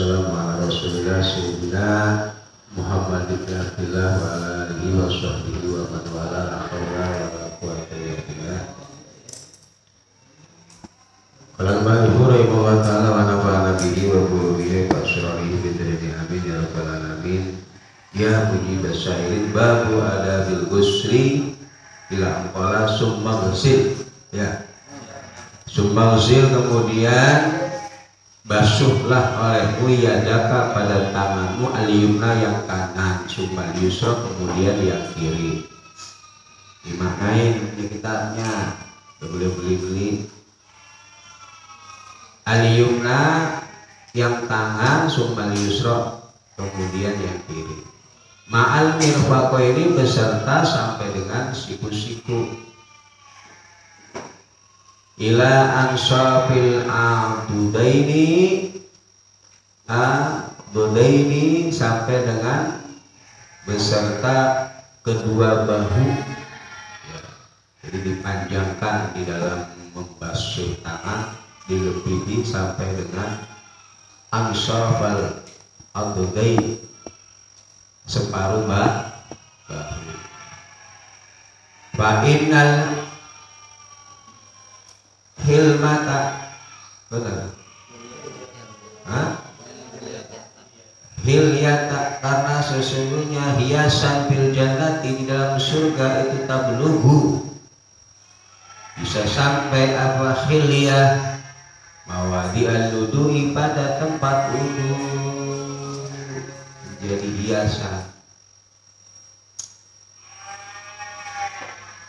wassalamu ala rasulillah sayyidina Muhammad ibn Abdillah wa ala alihi wa sahbihi wa man wala la haula wa la quwwata illa billah. Qala al-Mu'allif rahimahullah ta'ala wa nafa'ana bihi wa qulubihi wa asrarihi bi dzikri amin ya rabbal alamin. Ya mujib as-sa'ilin babu adabil ghusli ila anqala summa ghusl. Ya. Summa ghusl kemudian basuhlah olehmu yadaka pada tanganmu al-yumna yang kanan, summa yusra kemudian yang kiri. Dimaknain di kitabnya, boleh beli al-yumna yang tangan, summa yusra kemudian yang kiri. Ma'al mirfaqo ini beserta sampai dengan siku-siku. Ila ansafil adudaini sampai dengan beserta kedua bahu ya. Jadi dipanjangkan di dalam membasuh tangan, dilebihi sampai dengan ansafal adudaini separuh bahu. Fa'inal hilmata, benar? Hilyata, karena sesungguhnya hiasan fil jannati di dalam surga itu tablughu bisa sampai apa hilyah mawadi al-wudu'i pada tempat wudu jadi hiasan.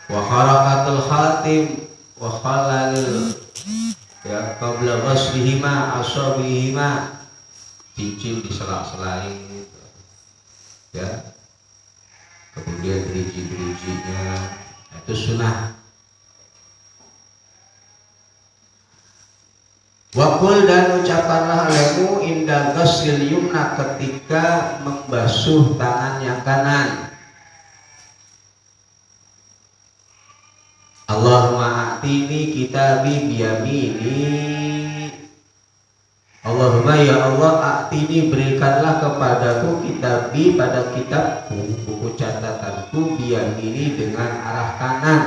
Wa kharaqatul khatim wa khalalil ya qabla ghaslihima asabihima, cincin di sela-selain gitu. Ya, kemudian gerigi-geriginya itu sunnah. Wakul dan ucapanlah olehmu inda ghaslil yumna ketika membasuh tangan yang kanan. Allahumma a'tini kitabi biyamini. Allahumma ya Allah a'tini berikanlah kepadaku kitabi pada kitabku, buku catatanku biyamini dengan arah kanan.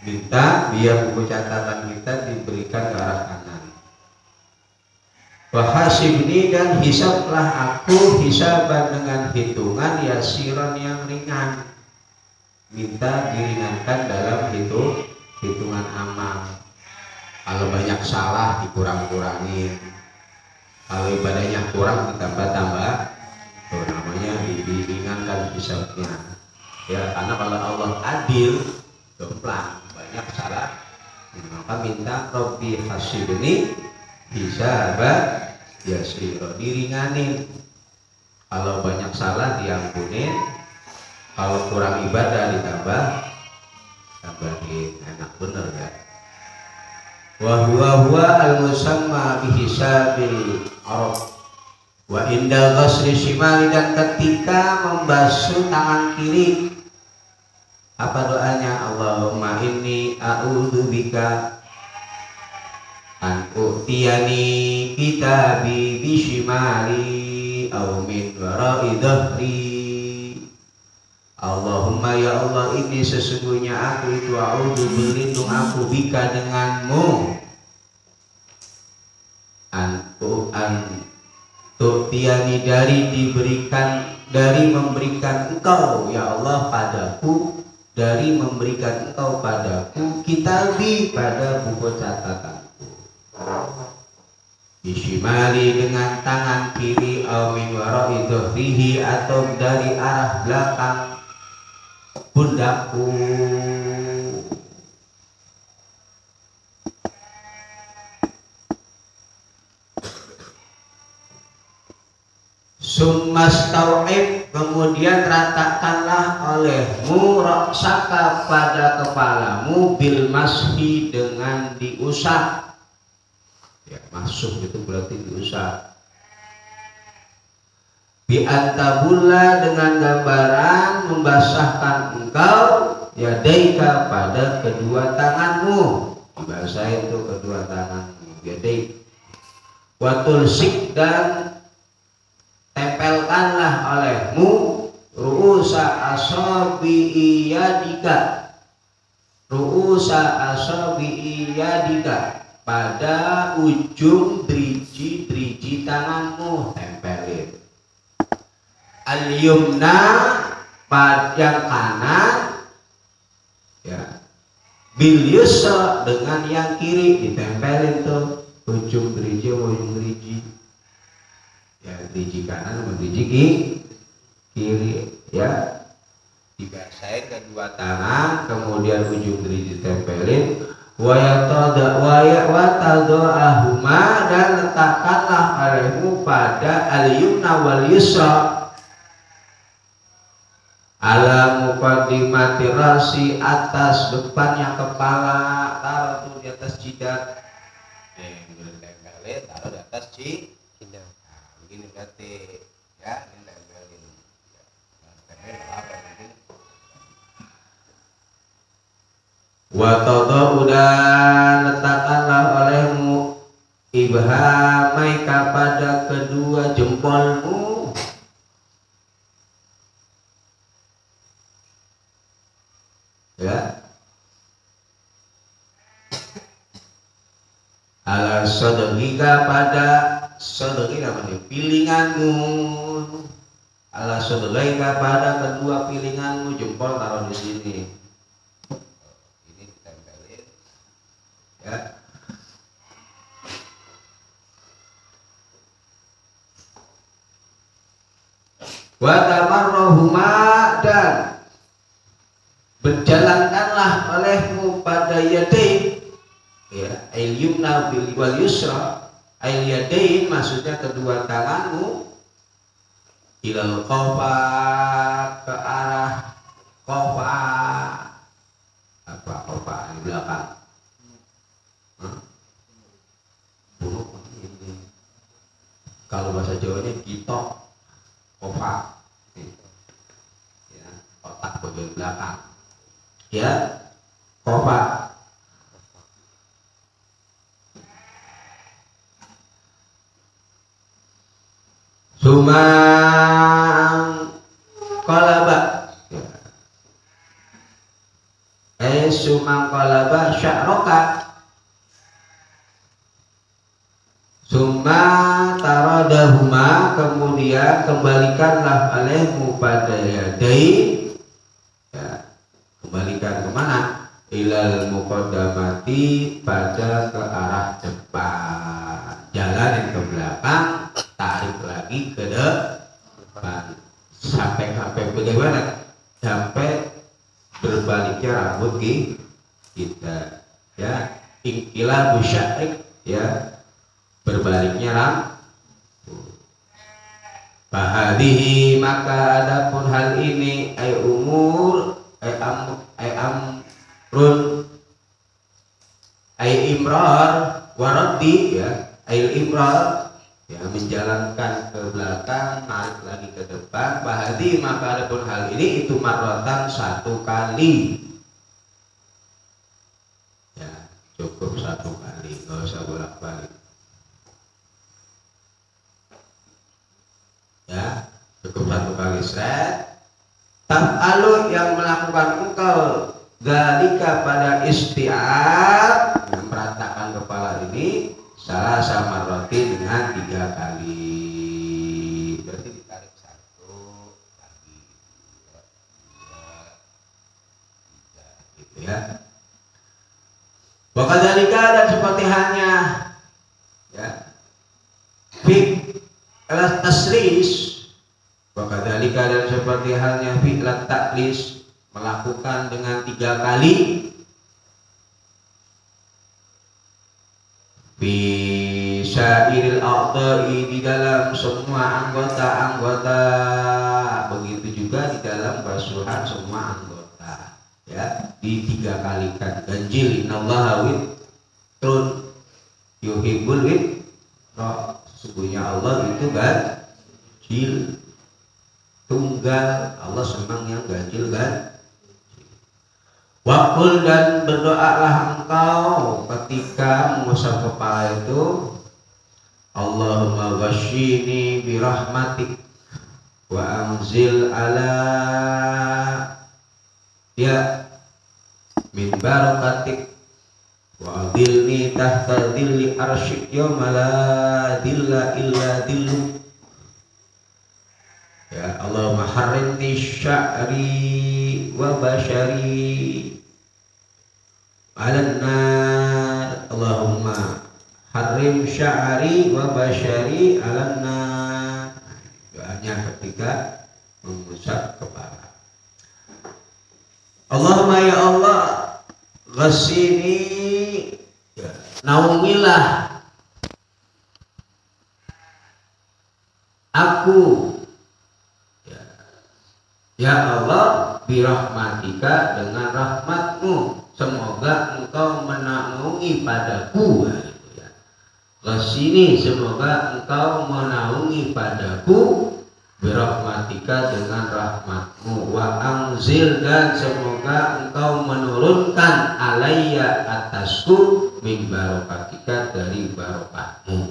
Minta biar buku catatan kita diberikan ke arah kanan. Wahasibni dan hisablah aku hisaban dengan hitungan yasiran yang ringan. Minta diringankan dalam hitungan amal. Kalau banyak salah dikurang-kurangin, kalau ibadahnya kurang ditambah-tambah, itu namanya diringankan hisabnya ya. Karena kalau Allah adil gemplang, banyak salah maka minta Rabbi hasibni hisaban yasira, diringanin. Kalau banyak salah diampunin, kalau kurang ibadah tambahin, enak bener ya. Wa huwa al-musamma bihisabil arab wa inda ghasli shimali, dan ketika membasuh tangan kiri apa doanya? Allahumma inni a'udzubika an u'tiyani kitabi bishimali aw min wara'i dhahri. Allahumma ya Allah, ini sesungguhnya aku itu a'udzu, berlindung aku bika denganmu an tu'tiyani dari memberikan engkau ya Allah padaku, dari memberikan engkau padaku kitabi pada buku catatanku bishimali dengan tangan kiri aw min wara'i dhahrihi atau dari arah belakang pundakku. Summastau'ib, kemudian ratakanlah olehmu raksaka pada kepalamu bil mashi dengan diusap ya. Masuh itu berarti diusap. Bi antabulla, dengan gambaran membasahkan engkau yadaika pada kedua tanganmu, dibasahin tuh kedua tanganmu, yadaik Watulsik dan tempelkanlah olehmu ru'usa asabi'i yadika, ru'usa asabi'i yadika, pada ujung driji-driji tanganmu tempelin. Al-yumna pada yang kanan ya, bil yusra dengan yang kiri ditempelin tuh ujung driji ujung driji ya, driji kanan sama driji kiri ya, dibasahin kedua tangan, kemudian ujung driji ditempelin. Wa tada'ahuma dan letakkanlah olehmu pada al-yumna wal yusra ala muqaddimati rasi, atas depannya kepala, taruh tuh di atas jidat. Tempelin taruh di atas jidat. Nah, begini berarti ya, ini tempelin. Tempelin apa begini? Wa tada'u dan letakkanlah olehmu ibhamaika pada kedua jempolmu ya, ala sodrika pada sodri namanya pilinganmu, ala sodrika pada kedua pilinganmu, jempol taruh di sini, ini ditempelin ya. Wa tamarrohuma dan berjalankanlah olehmu pada yadain ya, al-yumna wal yusra, al-yadain maksudnya kedua tanganmu, ilal qafa ke arah qafa, apa qafa di belakang buruk ini, kalau bahasa Jawanya gitok qafa ya, otak bagian belakang ya, qafa. Sumang qalaba ya. Sumang qalaba sya'roka, summa taradahuma kemudian kembalikanlah olehmu pada yadai ya, kembalikan kemana? Ilal muqaddamati pada ke arah depan, jalanin ke belakang, tarik lagi ke depan sampai bagaimana? Sampai berbaliknya rambut kita ya, inqilabu sya'rik ya, berbaliknya rambut. Fahadihi maka adapun hal ini ay umur ay amrun ay imrar waraddi ya, ay imrar ya, menjalankan ke belakang, naik lagi ke depan. Bahadi maka adapun hal ini itu marratan satu kali ya, cukup satu kali, nggak usah bolak-balik ya, cukup satu kali set. Taf'alu yang melakukan engkau dalika pada isti'ab, yang meratakan kepala ini salah sama roti dengan 3 kali, berarti ditarik 1 lagi 2 3 gitu ya. Wakadzalika dan seperti halnya ya fi alat tasris, wakadzalika dan seperti halnya fi alat taklis, melakukan dengan 3 kali bisairil a'dha'i, di dalam semua anggota-anggota, begitu juga di dalam basuhan semua anggota ya, di 3 kalikan ganjil. Innallaha witrun yuhibbul witra, sesungguhnya Allah itu ganjil tunggal, Allah senang yang ganjil kan. Wakul dan berdoalah engkau ketika mengusap kepala itu, Allahumma ghashini bi rahmatik wa anzil ala ya min barakatik wa adilni tahta dilli arsyik yawma la dilla illa dillu. Ya Allahumma harrimni sya'ri wa bashari alan nar. Allahumma harrim sya'ri wa bashari alan nar. Doanya ketika mengusap kepala. Allahumma ya Allah ghassini, ya, naungilah aku, ya Allah, birahmatika, dengan rahmatmu, semoga engkau menaungi padaku. Ghassini, semoga engkau menaungi padaku, birahmatika, dengan rahmatmu. Wa anzil, dan semoga engkau menurunkan alayya, atasku, min barakatika, dari barakatmu.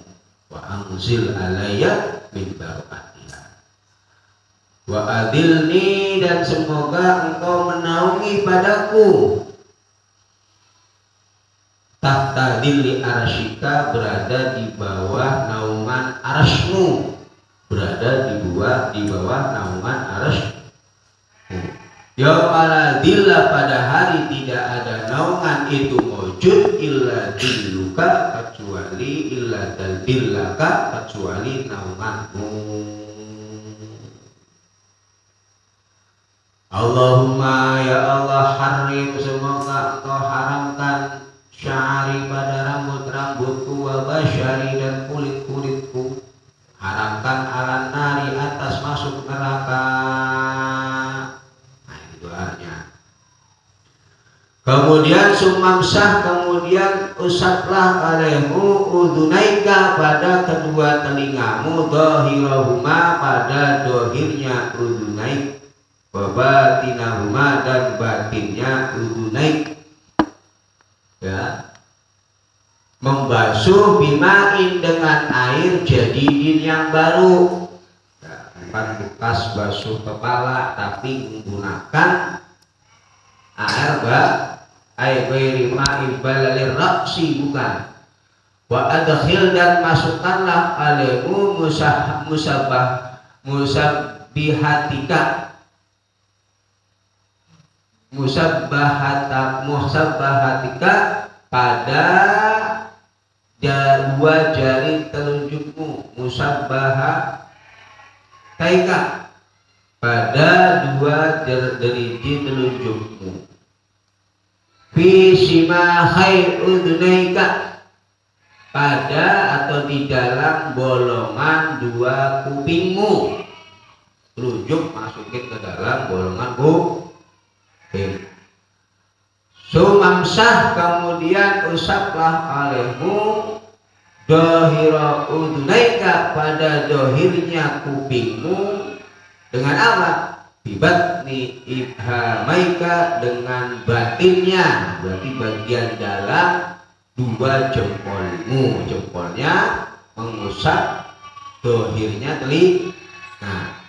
Wa anzil alayya min barakatika. Wa adilni, dan semoga engkau menaungi padaku, tahta dilli arsyika, berada di bawah naungan arasmu, berada di bawah naungan arasmu. Yaumala dilla, pada hari tidak ada naungan itu wujud illa dilluka, kecuali illa dillaka, kecuali naunganmu. Allahumma ya Allah harim, semoga engkau haramkan syari, pada rambut-rambutku, wa basyari, dan kulit-kulitku, haramkan alan nari, atas masuk neraka. Nah itu doanya. Kemudian sumamsah, kemudian usaplah alaihu udunaika, pada kedua telingamu, dohirahuma, pada dohirnya udunaik, batinahuma, dan batinnya udunaik. Ya, membasuh bimain, dengan air jadidin, yang baru. Ya, bukan bekas basuh kepala, tapi menggunakan air ma'in balalir raksi, bukan. Wa adkhil, dan masukkanlah alaimu musabbahatika, pada dua jari telunjukmu, musabbahatika, pada dua jari telunjukmu, fi simahai udunaika, pada atau di dalam bolongan dua kupingmu. Telunjuk masukin ke dalam bolongan kuping. Sumamsah, kemudian usaplah alaimu dohira udunaika, pada dohirnya kupingmu, dengan apa? Bibatni ibhamaika, dengan batinnya, berarti bagian dalam dua jempolmu. Jempolnya mengusap dohirnya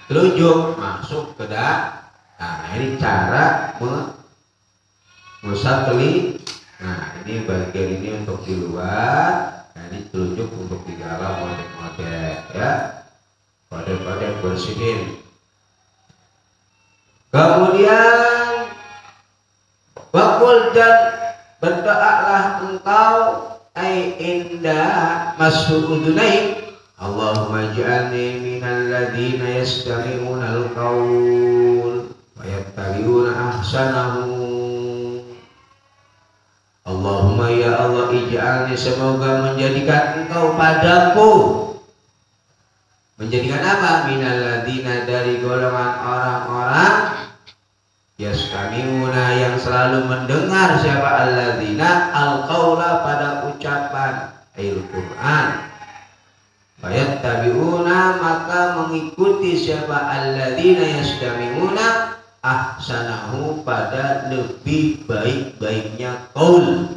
telunjuk masuk ke dalam. Nah ini cara mengusap telinga. Nah ini bagian ini untuk di luar, nah ini telunjuk untuk di dalam, model-model ya, model-model bersihin. Kemudian wakul, dan berdoalah engkau inda mas'udunaik, Allahumma ij'alni minal ladzina yastami'una al-qaul wa yattabi'una ahsanahu. Allahumma ya Allah ij'alni, semoga menjadikan engkau padaku, menjadikan apa? Minal ladzina, dari golongan orang-orang, yastami'una, yang selalu mendengar, siapa? Alladzina al-qaula, pada ucapan Al-Quran. Fayattabi'una, maka mengikuti, siapa? Alladzina yastami'una ahsanahu, pada lebih baik-baiknya qaul.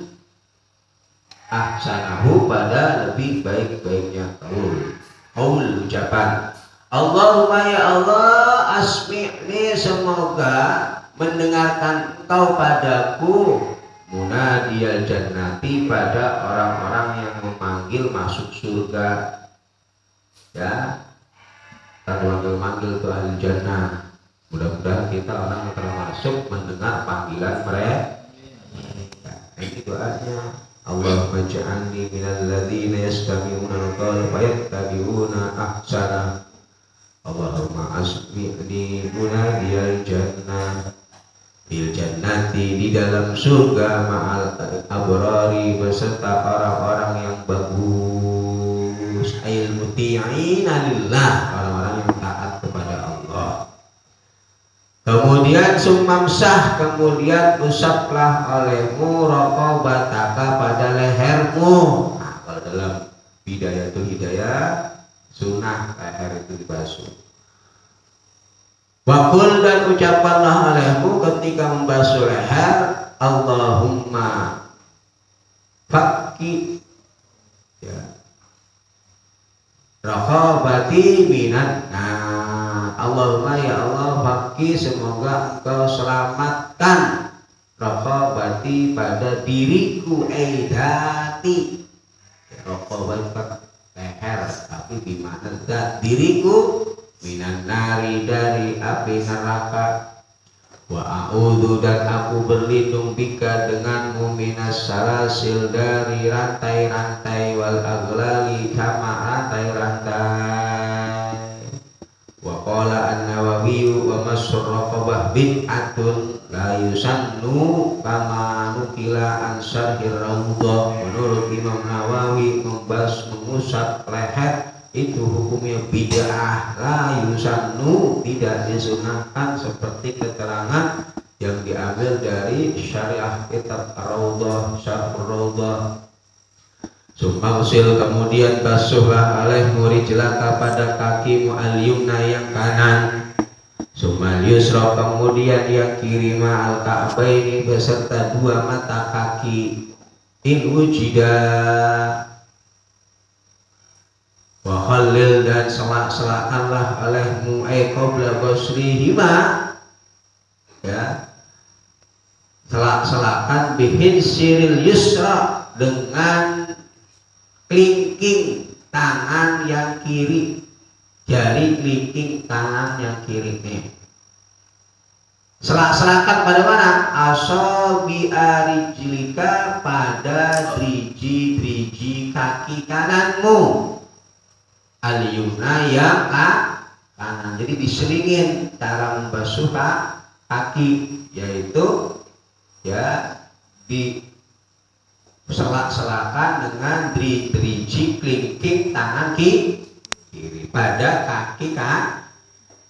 ahsanahu pada lebih baik-baiknya qaul ucapan. Allahumma ya Allah asmi'ni semoga mendengarkan engkau padaku munadiyal jannati pada orang-orang yang memanggil masuk surga. Ya, kita manggil tuh ahli jannah. Mudah-mudahan kita orang yang termasuk mendengar panggilan mereka. Ini doanya. Allahumma ja'alni minal ladzina yastami'una al-qawla fayattabi'una ahsana. Allahumma asmi'ni munadiyal jannah bil jannati di dalam surga ma'al abrari beserta orang-orang yang bagus ayil muti'ina lillah orang-orang yang taat kepada Allah. Kemudian sumamsah kemudian usaplah olehmu raqabataka pada lehermu. Nah, kalau dalam hidayah sunnah leher itu dibasuh. Wakul dan ucapkanlah olehmu ketika membasuh leher Allahumma fakki ya raqabati minan. Nah, Allahumma ya Allah fakki semoga engkau selamatkan raqabati pada diriku aidati. Raqabati leher tapi di mana zat diriku minan nari dari api neraka. Wa a'udzu dan aku berlindung bika denganmu minas salasil dari rantai-rantai wal aglali sama rantai-rantai. Wa qala an-Nawawi wa masur raqabah bid'atun la yusannu kama nukila an syarhir raudhah. Menurut Imam Nawawi mengusap leher itu hukumnya bid'ah, la yusannu tidak disunahkan seperti keterangan yang diambil dari syariah kitab Raudhah Syarhur Raudhah. Sumausil kemudian basuhlah alaihmu rijlaka pada kakimu al-yumna yang kanan. Sumal yusra kemudian yang kiri ma'al ka'baini beserta dua mata kaki. In wujida wa khallil dan selak-selakanlah olehmu qabla basrihima ya selak-selakan bihin siril yusra dengan kelingking tangan yang kiri, jari kelingking tangan yang kiri nih. Selak-selakan pada mana? Asobi arijlika pada driji-driji kaki kananmu. Al-yumna yang kanan. Jadi diselingin cara membasuh kaki yaitu ya di selak-selakan dengan driji kelingking tangan kiri pada kaki kan.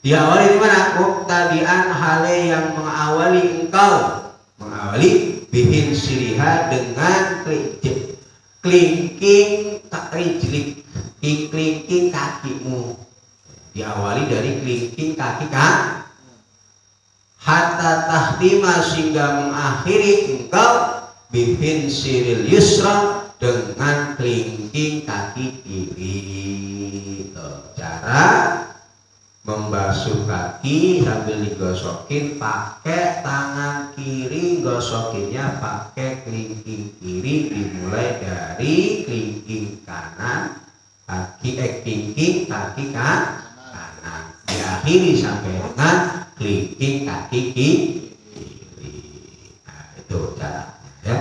Diawali di mana? Muqtadian hale yang mengawali engkau, mengawali bihin siriha dengan kelingking kelingking kakimu. Diawali dari kelingking kaki kan hatta tahtima sehingga mengakhiri engkau bihin siril yusra dengan kelingking kaki kiri. Cara membasuh kaki sambil digosokin pakai tangan kiri, gosokinnya pakai kelingking kiri, dimulai dari kelingking kanan kelingking kaki kanan, diakhiri sampai dengan kelingking kaki kiri. Nah, itu caranya ya.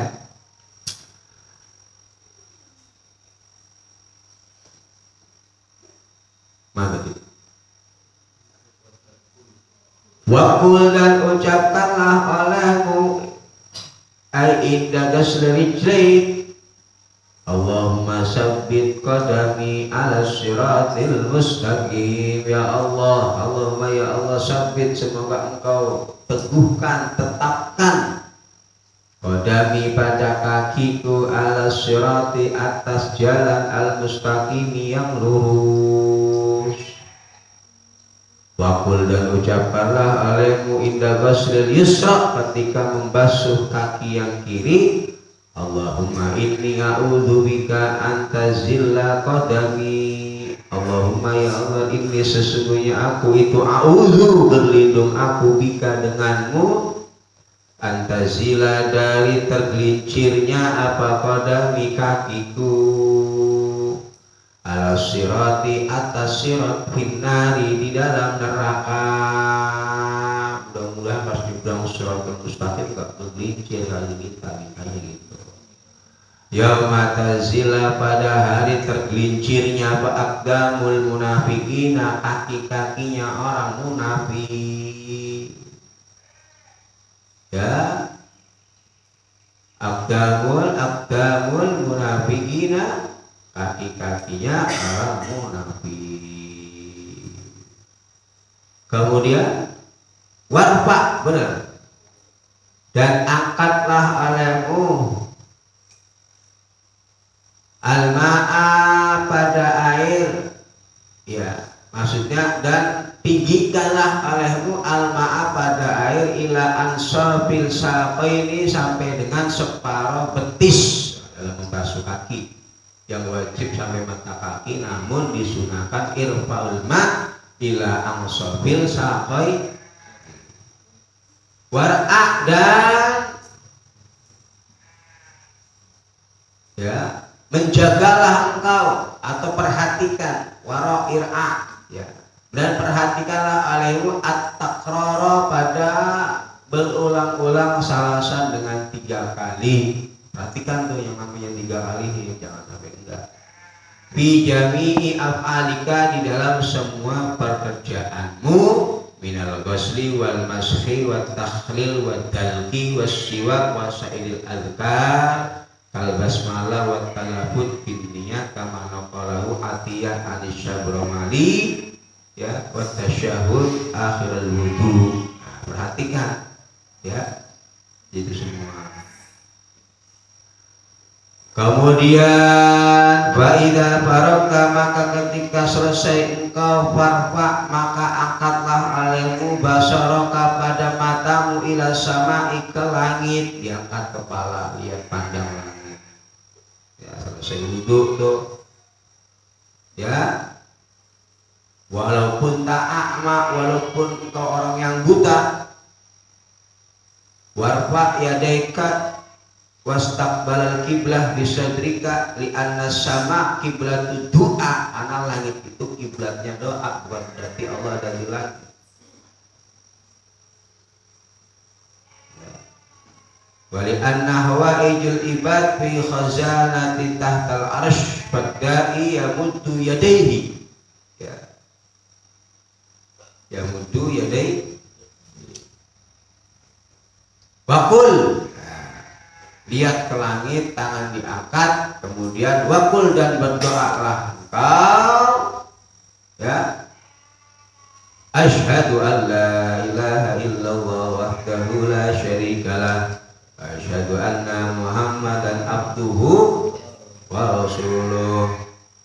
Mantap. Wakul dan ucapkanlah olehmu ai inda ghusli rijlain Allahumma sabbit qadami ala siratil mustaqim. Ya Allah, Allahumma ya Allah sabbit semoga engkau teguhkan, tetapkan qadami pada kakiku ala sirati atas jalan al mustaqimi yang lurus. Wakul dan ucapkanlah alaimu inda ghuslil yusra ketika membasuh kaki yang kiri Allahumma inni a'udzubika antazilla qadami. Allahumma ya Allah, inni sesungguhnya aku itu a'udzu berlindung aku bika denganmu antazila dari tergelincirnya apa qadami kakiku ala sirati atas sirat finnari di dalam neraka. Mudah-mudahan pas dibilang siratul mustaqim gak tergelincir kali kita mintanya gitu. Yauma tazila pada hari tergelincirnya aqdamul munafiqina kaki-kakinya orang munafik. Ya, aqdamul munafiqina kaki-kakinya orang munafik. Kemudian warfa, benar, dan angkatlah olehmu al-ma'a pada air, ya maksudnya, dan tinggikanlah olehmu al-ma'a pada air ila ansafil saqaini sampai dengan separuh betis dalam membasuh kaki. Yang wajib sampai mata kaki, namun disunahkan irfa'ul ma' ila ansafil saqai war'a, dan ya menjagalah engkau atau perhatikan waro ir'a, ya, dan perhatikanlah alaihu at-takrara pada berulang-ulang salasan dengan 3 kali. Perhatikan tuh yang namanya 3 kali, jangan sampai enggak. Fi jami'i af'alika, di dalam semua pekerjaanmu, minal ghusli wal mashi wat takhlil wat dalqi was siwak wa sa'idil adhkar kal basmalah wat talafut bin niyat kama naqalahu atiyah anis syabromali, ya, wat tasyahud akhirul wudu. Nah, perhatikan ya itu semua. Kemudian fa'idha faragta, maka ketika selesai engkau farfa, maka angkatlah alaimu basaraka pada matamu ila sama'i ke langit, diangkat kepala lihat pandang langit. Ya, selesai wudhu tuh, ya, walaupun ta'a'ma, walaupun engkau orang yang buta, warfa yadaika wastaqbalal kiblah bisadrika li'anna sama kiblatu doa, ana langit itu kiblatnya doa, bukan berarti Allah ada di langit. Wa li'anna hawaijul ibad fi khazanati tahtal arsh fadda'i yamuddu yadayhi, ya, yamuddu yadayhi wakul, lihat ke langit, tangan diangkat, kemudian wakul, dan berdoalah engkau, ya, asyhadu an la ilaha illallah wahdahu la syarikalah asyhadu anna muhammadan abduhu wa rasuluh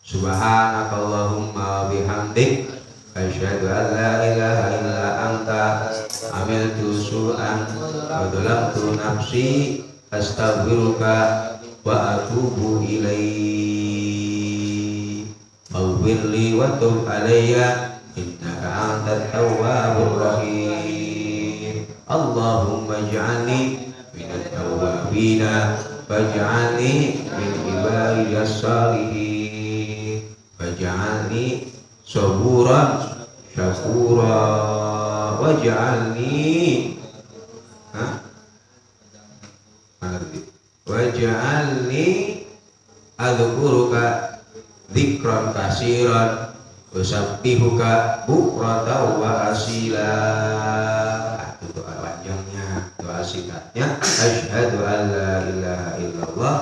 subhanakallahumma wa bihamdik asyhadu an la ilaha illa anta amiltu su'an wa dhalamtu nafsi astaghfiruka wa atubu ilaik maghfirli wa tub alayya innaka antat tawwabur rahim. Allahumma ij'alni minat tawwabina waj'alni min ibadiyas salihin waj'alni saburan syakura waj'alni waj'alni adzukuruka dzikran katsiran usabbihuka bukratan wa asila. Itu doa panjangnya, doa singkatnya asyhadu an la ilaha illallah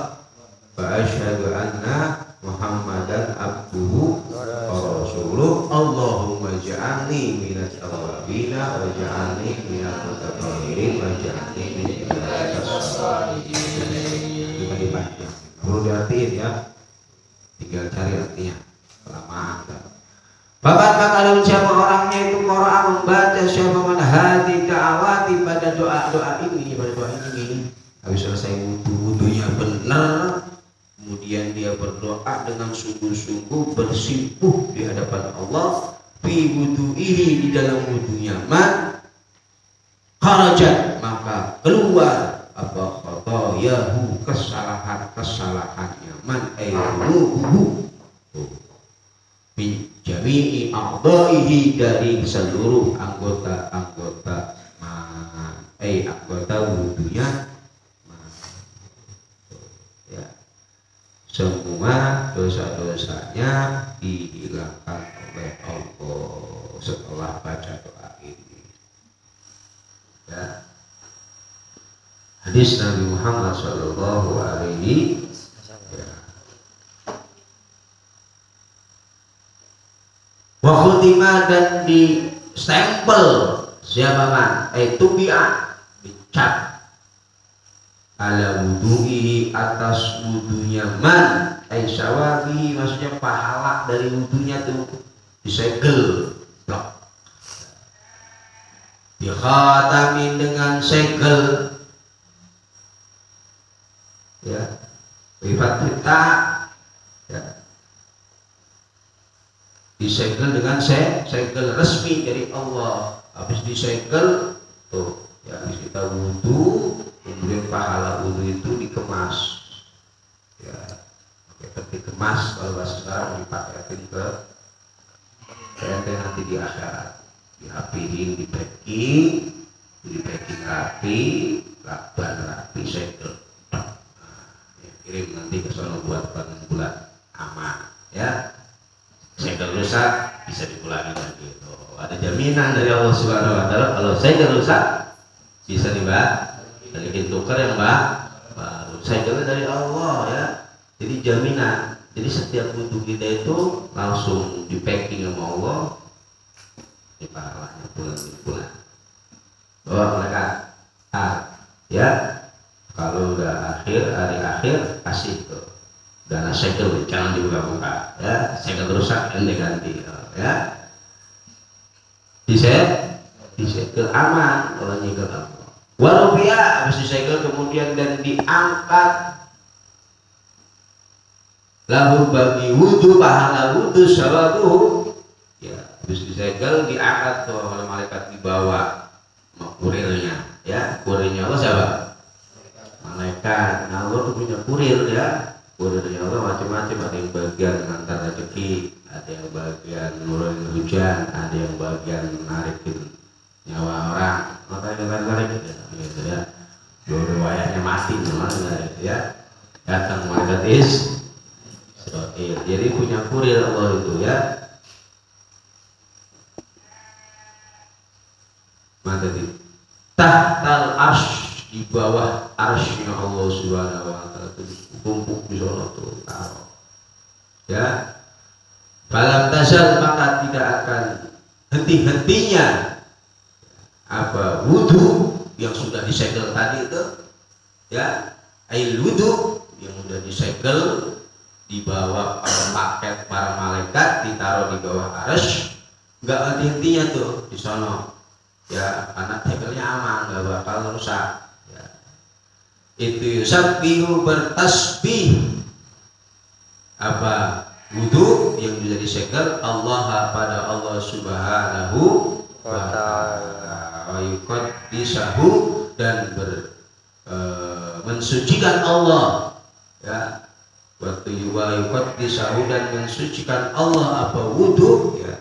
wa asyhadu anna muhammadan abduhu wa rasuluh. Allahumma ij'alni minat tawwabina waj'alni minal mutatahhirin waj'alni min ibadiyas shalihin. Perlu diartiin ya, tinggal cari artinya, kelamaan. Bapak kalau siapa orangnya itu qara'a membaca siapa man hadi da'awati pada doa-doa ini, pada doa ini habis selesai wudu, wudunya benar dengan sungguh-sungguh bersimpuh di hadapan Allah fi wudu'ihi, di dalam wudunya, man kharajat, maka keluar apa khotoyahu, kesalahannya, man ayruhu bi jami'i a'dha'ihi, dari seluruh anggota-anggota anggota wudunya, ya, semua dosa-dosanya dihilangkan oleh Allah setelah baca doa ini. Ya. Hadis Nabi Muhammad Shallallahu Alaihi wa khutimah, dan di stempel siapa man tubi'ah, dicap ala wudu'i, atas wudunya man syawabi, maksudnya pahala dari wudunya tuh disegel blok, dikhatamin dengan segel, ya, bifat kita, ya, disegel dengan segel resmi dari Allah. Habis disegel tuh, ya, habis kita wudu, kemudian pahala wudu itu dikemas, ya, pakai kemas, kalau bahasa sekarang dipaketin ke ente nanti di akhirat, dirapihin, di packing rapi, lakban rapi, segel, kirim nanti ke sana buat bulan aman, ya. Segel rusak bisa diulangi lagi. Ada jaminan dari Allah Subhanahu Wa Taala, kalau segel rusak bisa dibalikin tukar yang baru. Segelnya dari Allah, ya. Jadi jaminan. Jadi setiap wudu kita itu langsung di packing sama Allah, di pahalanya bulan. Bawa mereka, ya. Kalau udah hari akhir kasih ke dana segel, jangan dibuka-buka, ya. Segel rusak ente ganti, ya. Disegel aman kalau nyegel Allah. Warubiah, habis disegel kemudian dan diangkat lahu bagi wudu, pahala wudu sawabuhu, ya, habis disegel diangkat tuh oleh malaikat, dibawa kurirnya, ya. Kurirnya Allah siapa? Malaikat. Nah, Allah tuh punya kurir, ya. Kurirnya Allah macam-macam, ada yang bagian ngantar rezeki, ada yang bagian nurunin hujan, ada yang bagian narikin nyawa orang, narik gitu, ya. Dua wayahnya mati namanya, ya. Datang malaikat Israil, jadi punya kurir Allah itu, ya. Maka di tahtal arsh, di bawah arshnya Allah Subhanahu Wa Taala itu tumpuk di sana tuh, taruh, ya. Falam tasal, maka tidak akan henti-hentinya apa wudu yang sudah disegel tadi itu, ya, ail wudu yang sudah disegel, dibawa paket para malaikat, ditaruh di bawah arsy, nggak henti-hentinya tuh di sana, ya, anak segelnya aman, nggak bakal rusak, ya. Itu yusabbihu, bertasbih apa wudu yang sudah disegel Allah, pada Allah Subhanahu wa Ta'ala, wa yuqaddisahu, dan mensucikan Allah, ya. Waktu yuqaddisahu, dan mensucikan Allah apa wudu, ya,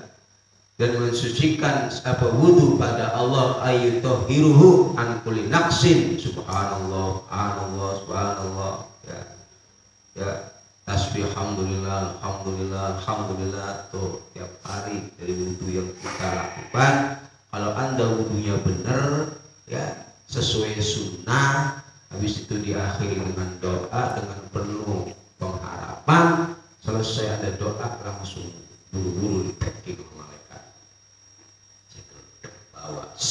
dan mensucikan apa wudu pada Allah, ayyutahhiruhu an kulli naqsin, subhanallah, subhanallah, subhanallah, ya, ya. Tasbih alhamdulillah, alhamdulillah, alhamdulillah tuh tiap hari dari wudu yang kita lakukan. Kalau Anda wudunya benar, ya, sesuai sunnah, habis itu diakhiri dengan doa dengan penuh pengharapan, selesai ada doa langsung buru-buru di packing ke malaikat, bawa harus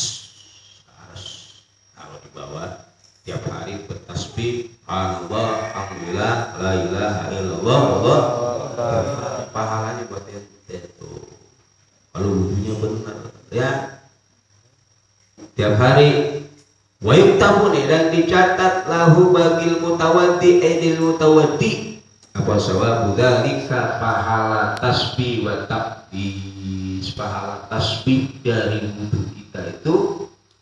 kalau dibawa tiap hari bertasbih Allah, alhamdulillah, la ilaha illallah, Allah, pahalanya buat ente tuh kalau wudunya benar, ya. Tiap hari wa yuktabun, dan dicatat lahu bagil mutawaddi, edil mutawaddi, Apa sawabu dzalika pahala tasbih wa taqdis, pahala tasbih dari wudu kita itu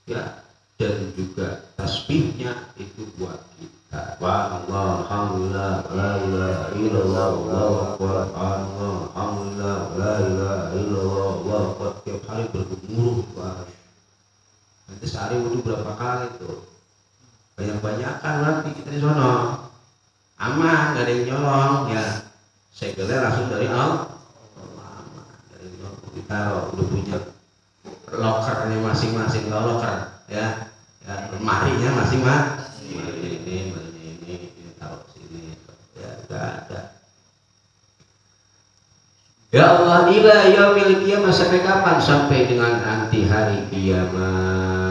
ya, dan juga tasbihnya itu buat kita. Wa alhamdulillah la ilaha illallah wallahu akbar, alhamdulillah la ilaha illallah wallahu akbar, tiap hari bergemuruh banget. Nanti sehari wudu berapa kali tuh? Banyak-banyakan nanti kita di sono. Aman, gak ada yang nyolong ya. Segelnya langsung dari Allah. Aman, dari nyolong. Ditaruh, udah punya lokernya masing-masing, loker ya. Ya, lemarinya masing-masing. Ini taruh sini. Ya, udah ada. Ya Allah, ila yaumil qiyamah, sampai kapan? Sampai dengan nanti hari kiamat.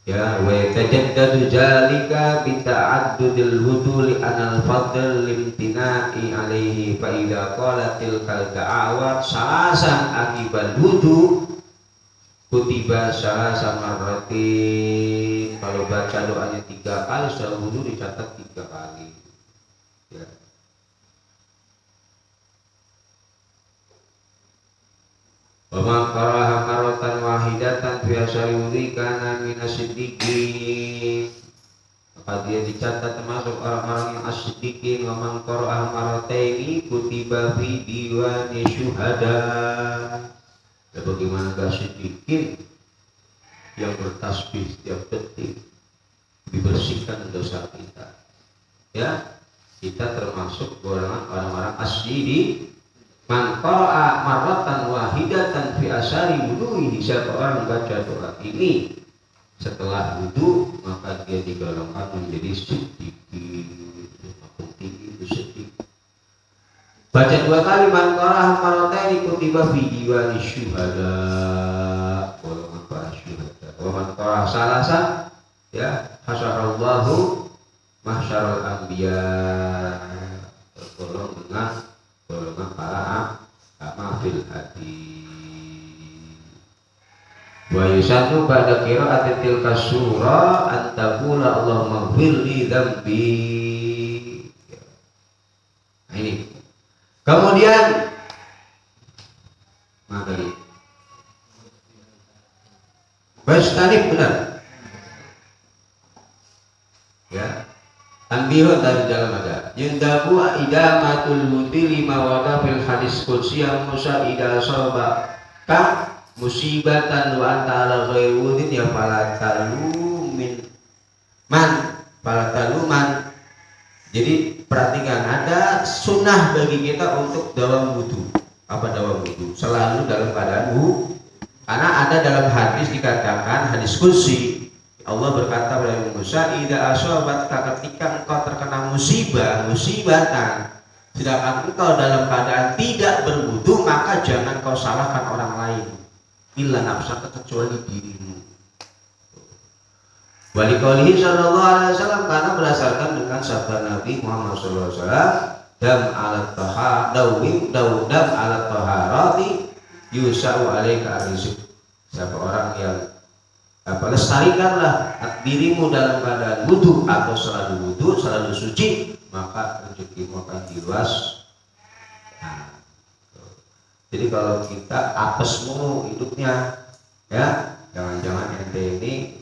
Ya, wa tajaddadu zalika bi ta'addudil wudu li anal fadl limtina'i alaihi fa idza qalatil da'awat salasan akibal wudu kutiba salasan marratin. Kalau baca doanya 3 kali setelah wudu dicatat 3 kali ya. Wa man qara'a marratan wahidatan fi asyari kana minasiddiqin, maka dia dicatat termasuk orang-orang yang as-siddiqin. Wa man qara'a marrataini kutiba fi diwani syuhada. Ya, bagaimana as-siddiqin yang bertasbih setiap detik dibersihkan dosa kita ya, kita termasuk golongan orang-orang as-siddiqin. Man qara'a marratan wahidatan fi asyari wudu'i, siapa orang baca doa ini setelah wudu maka dia digolongkan menjadi siddiqin. Makin tinggi itu siddiq. Baca 2 kali man qara'a marrataini kutiba fi diwani syuhada, golongan para syuhada. Wa man qara'a salasan ya hasyarallahu mahsyarul anbiya, tergolong dengan golongan para amafil hadi. Wa yusanu pada qira'ati tilka surah an taqula Allahumma ighfirli dzambi. Nah, ini. Kemudian maka bastanif benar. Ya. Tanbihun dari dalam ada yundabu idamatul wuti lima wada fil hadis qudsi yang Musa ida soba ka musibatan wa anta ala ghairi wudin ya fala talumin man, fala taluman. Jadi perhatikan, ada sunnah bagi kita untuk dalam wudu. Apa dalam wudu? Selalu dalam keadaan wudu. Karena ada dalam hadis dikatakan, hadis qudsi, Allah berkata kepada Musa, "Idza asabatka," ketika engkau terkena musibatan, sedangkan engkau dalam keadaan tidak berwudu, maka jangan kau salahkan orang lain, illa nafsaka, kecuali dirimu. Wa liqaulihi sallallahu alaihi wasallam, karena berdasarkan dengan sabda Nabi Muhammad sallallahu alaihi wasallam, dam ala taharati yusau alaika rizq. Siapa orang yang lestarikanlah dirimu dalam keadaan wudu atau selalu wudu, selalu suci, maka rezekimu akan diluas. Nah, jadi kalau kita apes mulu hidupnya, ya jangan-jangan ente ini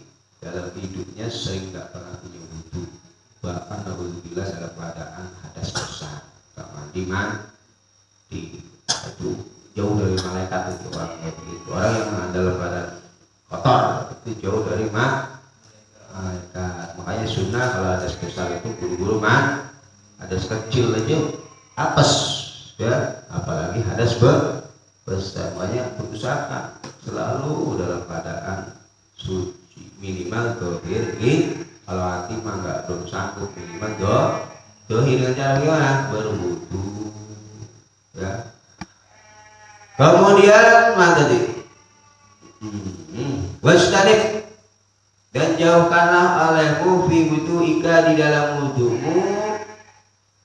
dalam hidupnya sering nggak pernah punya wudu, bahkan alhamdulillah dalam keadaan hadas besar, nggak mandi itu jauh dari malaikat itu orang kayak begitu. Orang yang dalam keadaan kotor itu jauh dari malaikat. Makanya sunnah kalau ada besar itu buru-buru ada kecil aja apes ya, apalagi hadas besar. Makanya berusaha selalu dalam keadaan suci, minimal dohir. Kalau hati mah nggak belum sanggup, minimal dohir dengan cara gimana? Berwudu ya. Kemudian mana tadi? Wastanif, dan jauhkanlah olehmu fi wudu'ika, di dalam wudu'mu,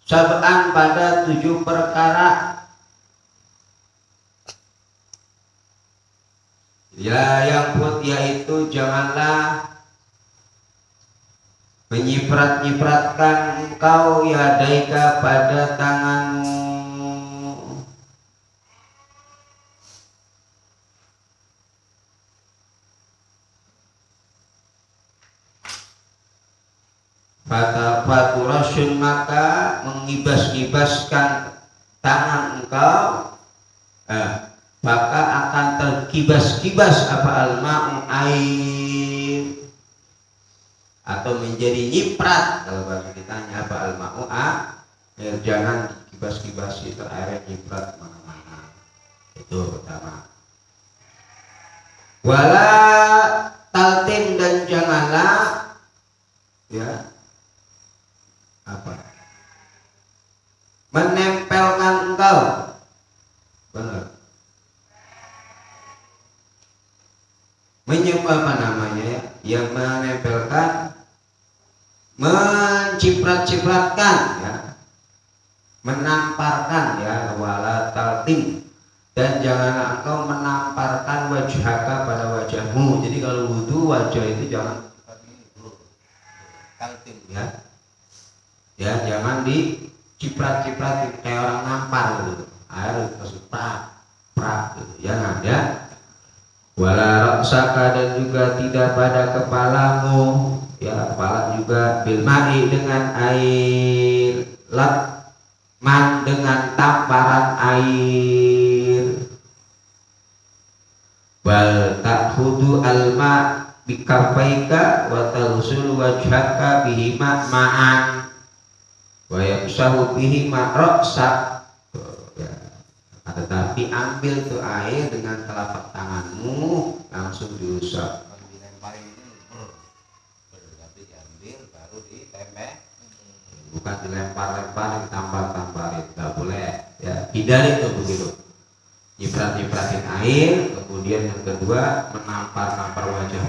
sab'an, pada 7 perkara. Ya, yang put yaitu janganlah menyiprat-nyipratkan engkau yadaika pada tanganmu. Faturasyun maka mengibas-ibaskan tangan engkau, maka akan terkibas-kibas apa alma'u air, atau menjadi nyiprat kalau bahasa kita apa alma'u air. Jangan dikibas-kibas itu airnya nyiprat mana-mana. Itu pertama. Wala taltim, dan janganlah ya apa menempelkan engkau, benar, apa namanya ya, yang menempelkan, menciprat-cipratkan ya, menamparkan ya, wala taltim, dan janganlah engkau menamparkan wajhaka pada wajahmu. Jadi kalau wudu wajah itu jangan taltim ya, jangan diciprat-ciprat kayak orang nampar gitu, air terus prak gitu, jangan ya. Wala raksaka, dan juga tidak pada kepalamu ya, kepala juga bilmai dengan air, lakman dengan tamparan air. Bal ta'khudu alma bikafaika wa talsul wajhaka bihima ma'an wa yamsahu bihima raksak. Tetapi ambil tuh air dengan telapak tanganmu, langsung diusap. Dilemparin ini tapi diambil baru ditempel, bukan dilempar-lempar, ditampar-tamparin, nggak boleh ya. Hindari itu begitu, nyiprat-nyipratin air. Kemudian yang kedua, menampar-nampar wajah